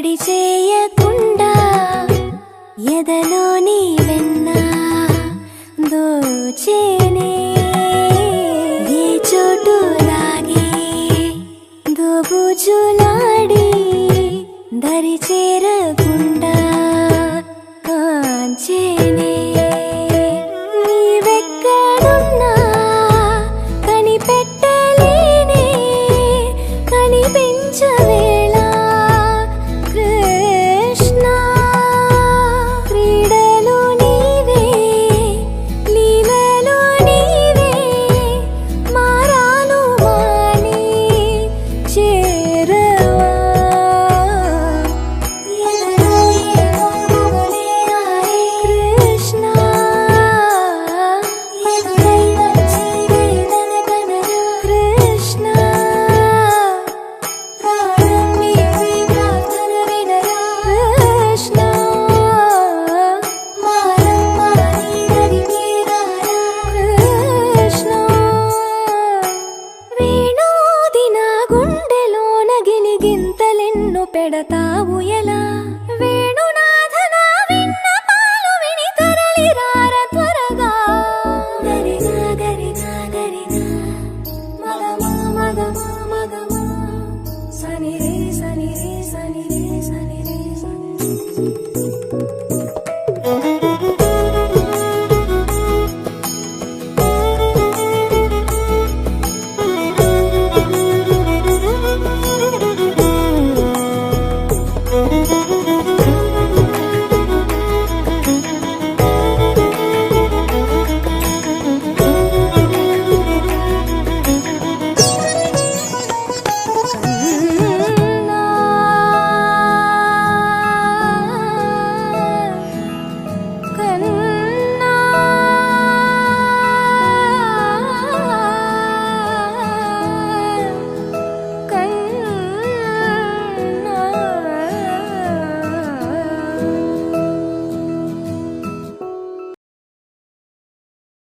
తడి చేయకుండా ఎదలోని వెన్న దోచేనే ఏ చోటు లాగే దోబుజులాడి దరి చేరకుండా కాంచేనే నీవెక్కడున్నా కనిపెట్టలేనే కనిపించవేళ కృష్ణ క్రీడలు నీవే లీలలు నీవే మారాను మాని చేరవా కృష్ణ కృష్ణ ప్రాణం నీవే ప్రార్థన వినరా కృష్ణ మారమ్మ నీ దరికి రారా కృష్ణ వేణోది నా గుండెలోన గిలిగింతలెన్ను పెడతావు ఎలా వేణునాథ నా విన్నపాలు విని తరలి రార త్వరగా గరిగా గరిగా గరిగా మగమా మగమా మగమా సని రే సని రే సని రే సని రే సని